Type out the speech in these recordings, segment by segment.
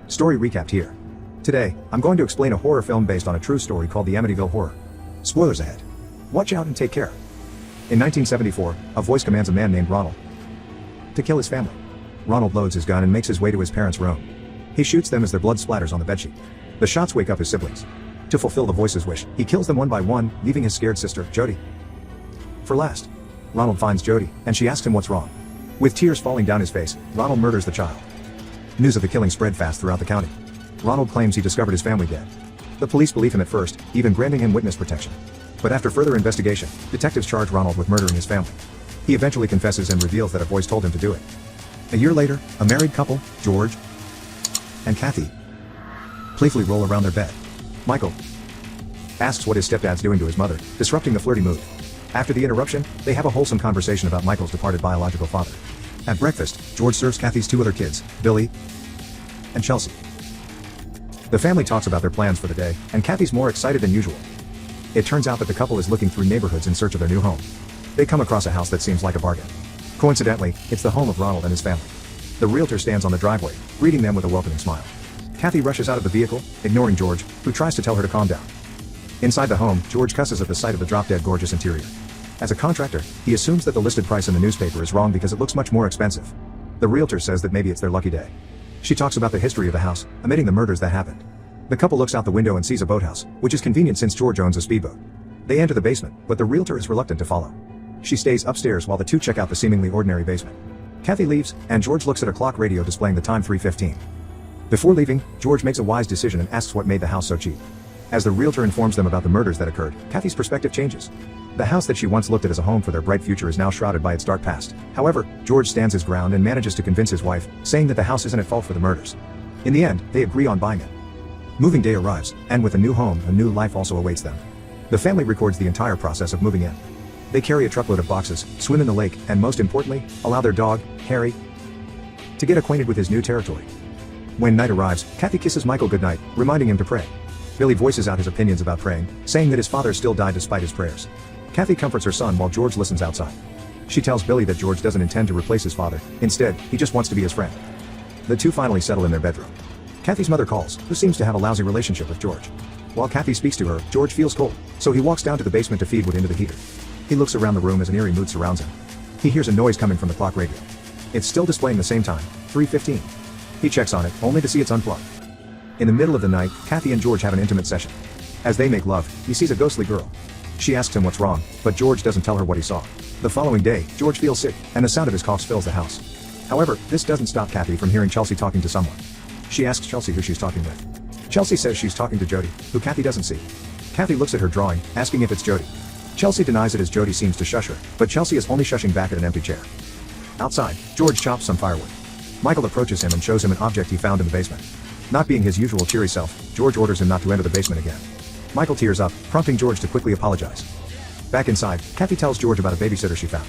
Story recapped here. Today, I'm going to explain a horror film based on a true story called the Amityville Horror. Spoilers ahead. Watch out and take care. In 1974, a voice commands a man named Ronald to kill his family. Ronald loads his gun and makes his way to his parents' room. He shoots them as their blood splatters on the bedsheet. The shots wake up his siblings. To fulfill the voice's wish, he kills them one by one, leaving his scared sister, Jody, for last. Ronald finds Jody, and she asks him what's wrong. With tears falling down his face, Ronald murders the child. News of the killing spread fast throughout the county. Ronald claims he discovered his family dead. The police believe him at first, even granting him witness protection. But after further investigation, detectives charge Ronald with murdering his family. He eventually confesses and reveals that a voice told him to do it. A year later, a married couple, George and Kathy, playfully roll around their bed. Michael asks what his stepdad's doing to his mother, disrupting the flirty mood. After the interruption, they have a wholesome conversation about Michael's departed biological father. At breakfast, George serves Kathy's two other kids, Billy and Chelsea. The family talks about their plans for the day, and Kathy's more excited than usual. It turns out that the couple is looking through neighborhoods in search of their new home. They come across a house that seems like a bargain. Coincidentally, it's the home of Ronald and his family. The realtor stands on the driveway, greeting them with a welcoming smile. Kathy rushes out of the vehicle, ignoring George, who tries to tell her to calm down. Inside the home, George cusses at the sight of the drop-dead gorgeous interior. As a contractor, he assumes that the listed price in the newspaper is wrong because it looks much more expensive. The realtor says that maybe it's their lucky day. She talks about the history of the house, omitting the murders that happened. The couple looks out the window and sees a boathouse, which is convenient since George owns a speedboat. They enter the basement, but the realtor is reluctant to follow. She stays upstairs while the two check out the seemingly ordinary basement. Kathy leaves, and George looks at a clock radio displaying the time 3:15. Before leaving, George makes a wise decision and asks what made the house so cheap. As the realtor informs them about the murders that occurred, Kathy's perspective changes. The house that she once looked at as a home for their bright future is now shrouded by its dark past. However, George stands his ground and manages to convince his wife, saying that the house isn't at fault for the murders. In the end, they agree on buying it. Moving day arrives, and with a new home, a new life also awaits them. The family records the entire process of moving in. They carry a truckload of boxes, swim in the lake, and most importantly, allow their dog, Harry, to get acquainted with his new territory. When night arrives, Kathy kisses Michael goodnight, reminding him to pray. Billy voices out his opinions about praying, saying that his father still died despite his prayers. Kathy comforts her son while George listens outside. She tells Billy that George doesn't intend to replace his father, instead, he just wants to be his friend. The two finally settle in their bedroom. Kathy's mother calls, who seems to have a lousy relationship with George. While Kathy speaks to her, George feels cold, so he walks down to the basement to feed wood into the heater. He looks around the room as an eerie mood surrounds him. He hears a noise coming from the clock radio. It's still displaying the same time, 3:15. He checks on it, only to see it's unplugged. In the middle of the night, Kathy and George have an intimate session. As they make love, he sees a ghostly girl. She asks him what's wrong, but George doesn't tell her what he saw. The following day, George feels sick, and the sound of his coughs fills the house. However, this doesn't stop Kathy from hearing Chelsea talking to someone. She asks Chelsea who she's talking with. Chelsea says she's talking to Jody, who Kathy doesn't see. Kathy looks at her drawing, asking if it's Jody. Chelsea denies it as Jody seems to shush her, but Chelsea is only shushing back at an empty chair. Outside, George chops some firewood. Michael approaches him and shows him an object he found in the basement. Not being his usual cheery self, George orders him not to enter the basement again. Michael tears up, prompting George to quickly apologize. Back inside, Kathy tells George about a babysitter she found.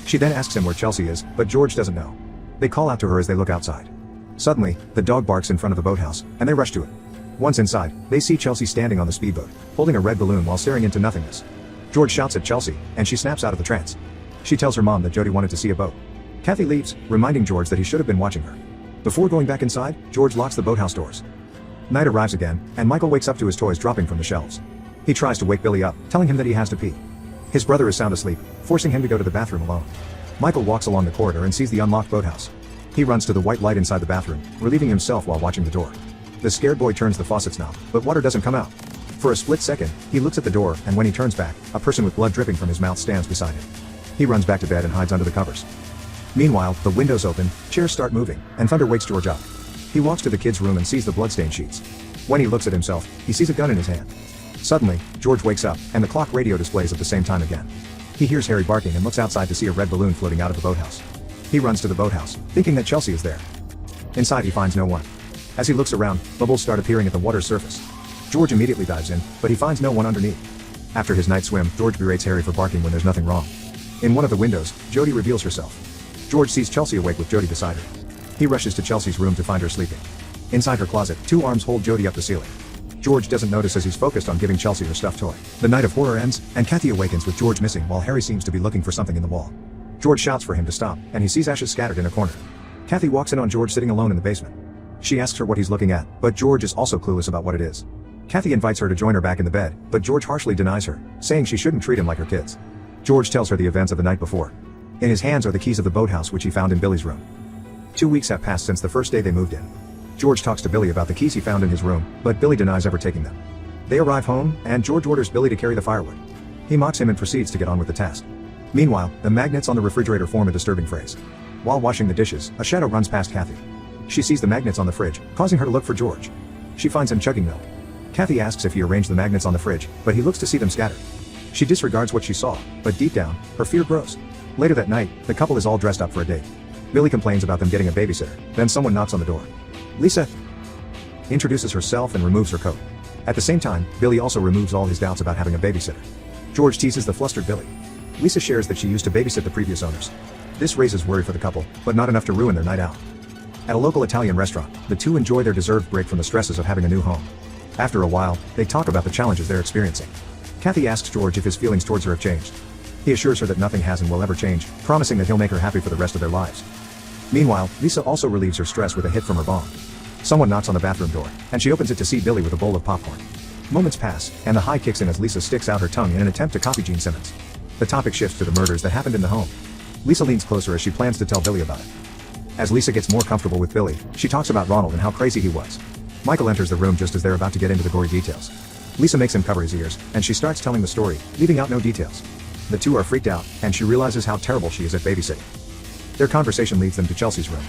She then asks him where Chelsea is, but George doesn't know. They call out to her as they look outside. Suddenly, the dog barks in front of the boathouse, and they rush to it. Once inside, they see Chelsea standing on the speedboat, holding a red balloon while staring into nothingness. George shouts at Chelsea, and she snaps out of the trance. She tells her mom that Jody wanted to see a boat. Kathy leaves, reminding George that he should have been watching her. Before going back inside, George locks the boathouse doors. Night arrives again, and Michael wakes up to his toys dropping from the shelves. He tries to wake Billy up, telling him that he has to pee. His brother is sound asleep, forcing him to go to the bathroom alone. Michael walks along the corridor and sees the unlocked boathouse. He runs to the white light inside the bathroom, relieving himself while watching the door. The scared boy turns the faucet's knob, but water doesn't come out. For a split second, he looks at the door, and when he turns back, a person with blood dripping from his mouth stands beside him. He runs back to bed and hides under the covers. Meanwhile, the windows open, chairs start moving, and thunder wakes George up. He walks to the kids' room and sees the bloodstained sheets. When he looks at himself, he sees a gun in his hand. Suddenly, George wakes up, and the clock radio displays at the same time again. He hears Harry barking and looks outside to see a red balloon floating out of the boathouse. He runs to the boathouse, thinking that Chelsea is there. Inside he finds no one. As he looks around, bubbles start appearing at the water's surface. George immediately dives in, but he finds no one underneath. After his night swim, George berates Harry for barking when there's nothing wrong. In one of the windows, Jody reveals herself. George sees Chelsea awake with Jody beside her. He rushes to Chelsea's room to find her sleeping. Inside her closet, two arms hold Jody up the ceiling. George doesn't notice as he's focused on giving Chelsea her stuffed toy. The night of horror ends, and Kathy awakens with George missing while Harry seems to be looking for something in the wall. George shouts for him to stop, and he sees ashes scattered in a corner. Kathy walks in on George sitting alone in the basement. She asks her what he's looking at, but George is also clueless about what it is. Kathy invites her to join her back in the bed, but George harshly denies her, saying she shouldn't treat him like her kids. George tells her the events of the night before. In his hands are the keys of the boathouse which he found in Billy's room. 2 weeks have passed since the first day they moved in. George talks to Billy about the keys he found in his room, but Billy denies ever taking them. They arrive home, and George orders Billy to carry the firewood. He mocks him and proceeds to get on with the task. Meanwhile, the magnets on the refrigerator form a disturbing phrase. While washing the dishes, a shadow runs past Kathy. She sees the magnets on the fridge, causing her to look for George. She finds him chugging milk. Kathy asks if he arranged the magnets on the fridge, but he looks to see them scattered. She disregards what she saw, but deep down, her fear grows. Later that night, the couple is all dressed up for a date. Billy complains about them getting a babysitter, then someone knocks on the door. Lisa introduces herself and removes her coat. At the same time, Billy also removes all his doubts about having a babysitter. George teases the flustered Billy. Lisa shares that she used to babysit the previous owners. This raises worry for the couple, but not enough to ruin their night out. At a local Italian restaurant, the two enjoy their deserved break from the stresses of having a new home. After a while, they talk about the challenges they're experiencing. Kathy asks George if his feelings towards her have changed. He assures her that nothing has and will ever change, promising that he'll make her happy for the rest of their lives. Meanwhile, Lisa also relieves her stress with a hit from her bong. Someone knocks on the bathroom door, and she opens it to see Billy with a bowl of popcorn. Moments pass, and the high kicks in as Lisa sticks out her tongue in an attempt to copy Gene Simmons. The topic shifts to the murders that happened in the home. Lisa leans closer as she plans to tell Billy about it. As Lisa gets more comfortable with Billy, she talks about Ronald and how crazy he was. Michael enters the room just as they're about to get into the gory details. Lisa makes him cover his ears, and she starts telling the story, leaving out no details. The two are freaked out, and she realizes how terrible she is at babysitting. Their conversation leads them to Chelsea's room.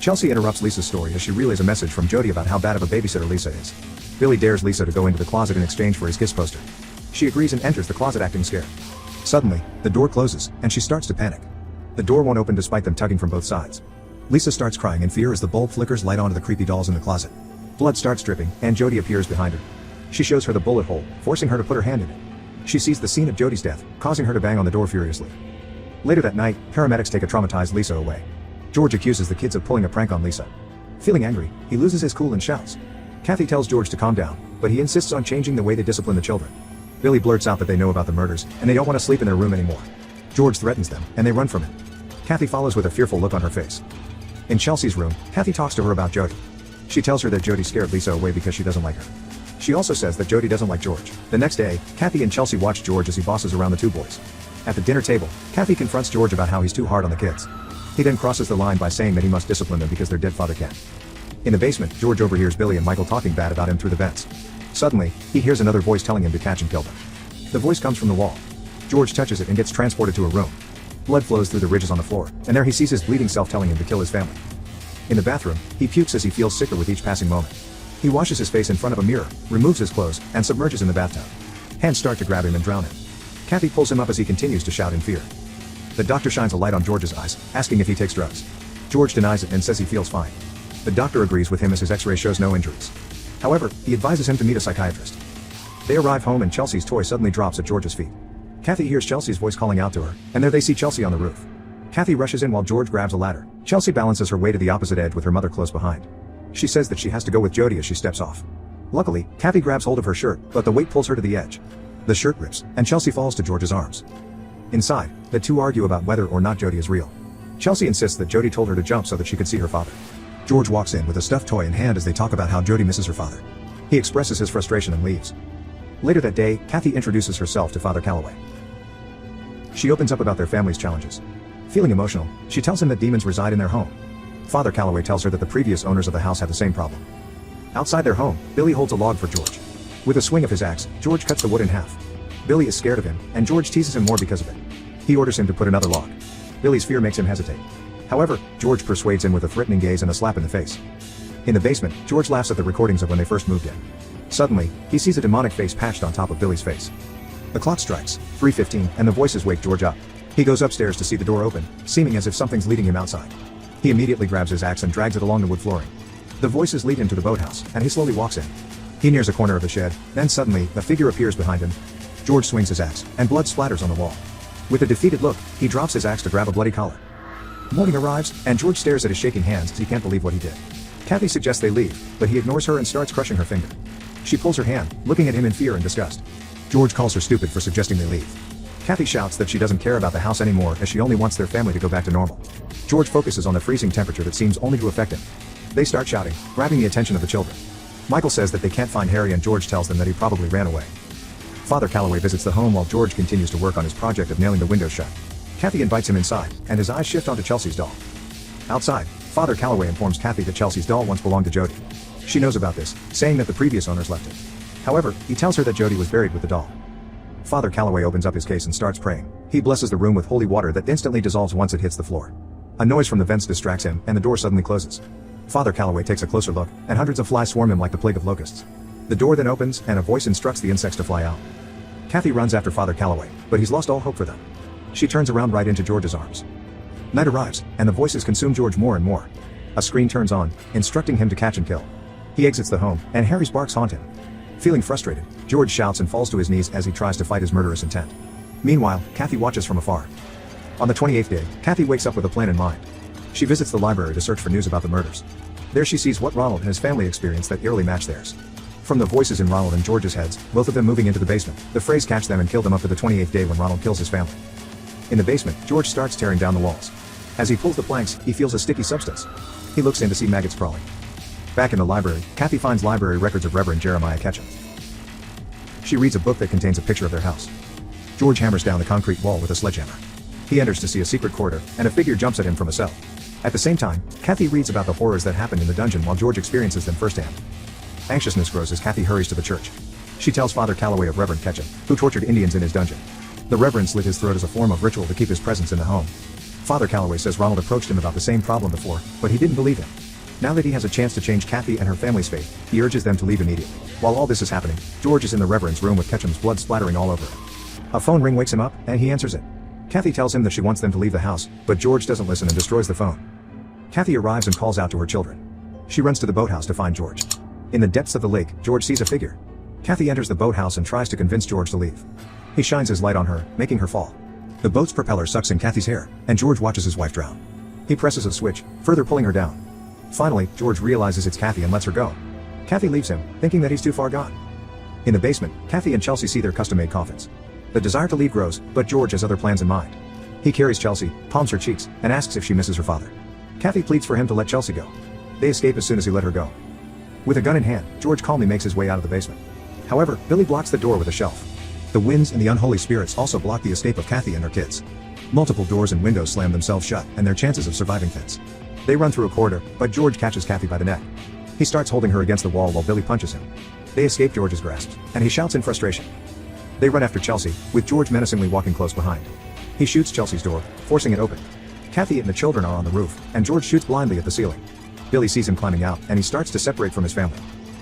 Chelsea interrupts Lisa's story as she relays a message from Jody about how bad of a babysitter Lisa is. Billy dares Lisa to go into the closet in exchange for his kiss poster. She agrees and enters the closet acting scared. Suddenly, the door closes, and she starts to panic. The door won't open despite them tugging from both sides. Lisa starts crying in fear as the bulb flickers light onto the creepy dolls in the closet. Blood starts dripping, and Jody appears behind her. She shows her the bullet hole, forcing her to put her hand in it. She sees the scene of Jody's death, causing her to bang on the door furiously. Later that night, paramedics take a traumatized Lisa away. George accuses the kids of pulling a prank on Lisa. Feeling angry, he loses his cool and shouts. Kathy tells George to calm down, but he insists on changing the way they discipline the children. Billy blurts out that they know about the murders, and they don't want to sleep in their room anymore. George threatens them, and they run from him. Kathy follows with a fearful look on her face. In Chelsea's room, Kathy talks to her about Jody. She tells her that Jody scared Lisa away because she doesn't like her. She also says that Jody doesn't like George. The next day, Kathy and Chelsea watch George as he bosses around the two boys. At the dinner table, Kathy confronts George about how he's too hard on the kids. He then crosses the line by saying that he must discipline them because their dead father can. In the basement, George overhears Billy and Michael talking bad about him through the vents. Suddenly, he hears another voice telling him to catch and kill them. The voice comes from the wall. George touches it and gets transported to a room. Blood flows through the ridges on the floor, and there he sees his bleeding self telling him to kill his family. In the bathroom, he pukes as he feels sicker with each passing moment. He washes his face in front of a mirror, removes his clothes, and submerges in the bathtub. Hands start to grab him and drown him. Kathy pulls him up as he continues to shout in fear. The doctor shines a light on George's eyes, asking if he takes drugs. George denies it and says he feels fine. The doctor agrees with him as his x-ray shows no injuries. However, he advises him to meet a psychiatrist. They arrive home and Chelsea's toy suddenly drops at George's feet. Kathy hears Chelsea's voice calling out to her, and there they see Chelsea on the roof. Kathy rushes in while George grabs a ladder. Chelsea balances her way to the opposite edge with her mother close behind. She says that she has to go with Jody as she steps off. Luckily, Kathy grabs hold of her shirt, but the weight pulls her to the edge. The shirt rips, and Chelsea falls to George's arms. Inside, the two argue about whether or not Jody is real. Chelsea insists that Jody told her to jump so that she could see her father. George walks in with a stuffed toy in hand as they talk about how Jody misses her father. He expresses his frustration and leaves. Later that day, Kathy introduces herself to Father Calloway. She opens up about their family's challenges. Feeling emotional, she tells him that demons reside in their home. Father Calloway tells her that the previous owners of the house had the same problem. Outside their home, Billy holds a log for George. With a swing of his axe, George cuts the wood in half. Billy is scared of him, and George teases him more because of it. He orders him to put another log. Billy's fear makes him hesitate. However, George persuades him with a threatening gaze and a slap in the face. In the basement, George laughs at the recordings of when they first moved in. Suddenly, he sees a demonic face patched on top of Billy's face. The clock strikes 3:15, and the voices wake George up. He goes upstairs to see the door open, seeming as if something's leading him outside. He immediately grabs his axe and drags it along the wood flooring. The voices lead him to the boathouse, and he slowly walks in. He nears a corner of the shed, then suddenly, a figure appears behind him. George swings his axe, and blood splatters on the wall. With a defeated look, he drops his axe to grab a bloody collar. Morning arrives, and George stares at his shaking hands as he can't believe what he did. Kathy suggests they leave, but he ignores her and starts crushing her finger. She pulls her hand, looking at him in fear and disgust. George calls her stupid for suggesting they leave. Kathy shouts that she doesn't care about the house anymore as she only wants their family to go back to normal. George focuses on the freezing temperature that seems only to affect him. They start shouting, grabbing the attention of the children. Michael says that they can't find Harry and George tells them that he probably ran away. Father Calloway visits the home while George continues to work on his project of nailing the windows shut. Kathy invites him inside, and his eyes shift onto Chelsea's doll. Outside, Father Calloway informs Kathy that Chelsea's doll once belonged to Jody. She knows about this, saying that the previous owners left it. However, he tells her that Jody was buried with the doll. Father Calloway opens up his case and starts praying. He blesses the room with holy water that instantly dissolves once it hits the floor. A noise from the vents distracts him, and the door suddenly closes. Father Calloway takes a closer look, and hundreds of flies swarm him like the plague of locusts. The door then opens, and a voice instructs the insects to fly out. Kathy runs after Father Calloway, but he's lost all hope for them. She turns around right into George's arms. Night arrives, and the voices consume George more and more. A screen turns on, instructing him to catch and kill. He exits the home, and Harry's barks haunt him. Feeling frustrated, George shouts and falls to his knees as he tries to fight his murderous intent. Meanwhile, Kathy watches from afar. On the 28th day, Kathy wakes up with a plan in mind. She visits the library to search for news about the murders. There she sees what Ronald and his family experienced that eerily match theirs. From the voices in Ronald and George's heads, both of them moving into the basement, the phrase catch them and kill them up to the 28th day when Ronald kills his family. In the basement, George starts tearing down the walls. As he pulls the planks, he feels a sticky substance. He looks in to see maggots crawling. Back in the library, Kathy finds library records of Reverend Jeremiah Ketchum. She reads a book that contains a picture of their house. George hammers down the concrete wall with a sledgehammer. He enters to see a secret corridor, and a figure jumps at him from a cell. At the same time, Kathy reads about the horrors that happened in the dungeon while George experiences them firsthand. Anxiousness grows as Kathy hurries to the church. She tells Father Calloway of Reverend Ketchum, who tortured Indians in his dungeon. The Reverend slit his throat as a form of ritual to keep his presence in the home. Father Calloway says Ronald approached him about the same problem before, but he didn't believe him. Now that he has a chance to change Kathy and her family's fate, he urges them to leave immediately. While all this is happening, George is in the Reverend's room with Ketchum's blood splattering all over him. A phone ring wakes him up, and he answers it. Kathy tells him that she wants them to leave the house, but George doesn't listen and destroys the phone. Kathy arrives and calls out to her children. She runs to the boathouse to find George. In the depths of the lake, George sees a figure. Kathy enters the boathouse and tries to convince George to leave. He shines his light on her, making her fall. The boat's propeller sucks in Kathy's hair, and George watches his wife drown. He presses a switch, further pulling her down. Finally, George realizes it's Kathy and lets her go. Kathy leaves him, thinking that he's too far gone. In the basement, Kathy and Chelsea see their custom-made coffins. The desire to leave grows, but George has other plans in mind. He carries Chelsea, palms her cheeks, and asks if she misses her father. Kathy pleads for him to let Chelsea go. They escape as soon as he let her go. With a gun in hand, George calmly makes his way out of the basement. However, Billy blocks the door with a shelf. The winds and the unholy spirits also block the escape of Kathy and her kids. Multiple doors and windows slam themselves shut, and their chances of surviving thins. They run through a corridor, but George catches Kathy by the neck. He starts holding her against the wall while Billy punches him. They escape George's grasp, and he shouts in frustration. They run after Chelsea, with George menacingly walking close behind. He shoots Chelsea's door, forcing it open. Kathy and the children are on the roof, and George shoots blindly at the ceiling. Billy sees him climbing out, and he starts to separate from his family.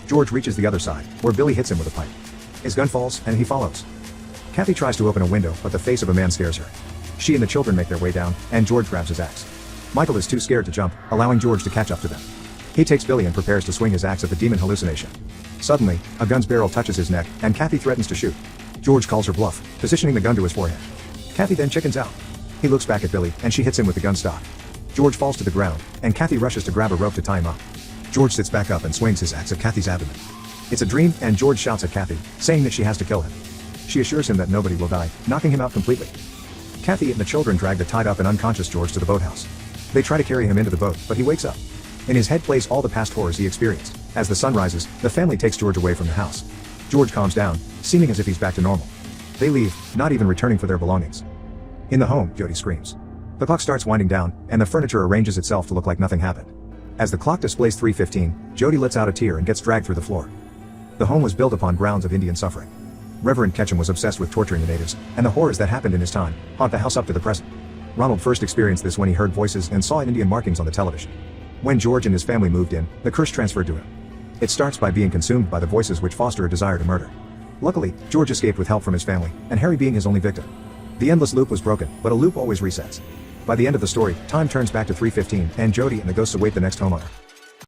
George reaches the other side, where Billy hits him with a pipe. His gun falls, and he follows. Kathy tries to open a window, but the face of a man scares her. She and the children make their way down, and George grabs his axe. Michael is too scared to jump, allowing George to catch up to them. He takes Billy and prepares to swing his axe at the demon hallucination. Suddenly, a gun's barrel touches his neck, and Kathy threatens to shoot. George calls her bluff, positioning the gun to his forehead. Kathy then chickens out. He looks back at Billy, and she hits him with the gun stock. George falls to the ground, and Kathy rushes to grab a rope to tie him up. George sits back up and swings his axe at Kathy's abdomen. It's a dream, and George shouts at Kathy, saying that she has to kill him. She assures him that nobody will die, knocking him out completely. Kathy and the children drag the tied up and unconscious George to the boathouse. They try to carry him into the boat, but he wakes up. In his head plays all the past horrors he experienced. As the sun rises, the family takes George away from the house. George calms down, seeming as if he's back to normal. They leave, not even returning for their belongings. In the home, Jody screams. The clock starts winding down, and the furniture arranges itself to look like nothing happened. As the clock displays 3:15, Jody lets out a tear and gets dragged through the floor. The home was built upon grounds of Indian suffering. Reverend Ketchum was obsessed with torturing the natives, and the horrors that happened in his time haunt the house up to the present. Ronald first experienced this when he heard voices and saw Indian markings on the television. When George and his family moved in, the curse transferred to him. It starts by being consumed by the voices which foster a desire to murder. Luckily, George escaped with help from his family, and Harry being his only victim. The endless loop was broken, but a loop always resets. By the end of the story, time turns back to 3:15, and Jody and the ghosts await the next homeowner.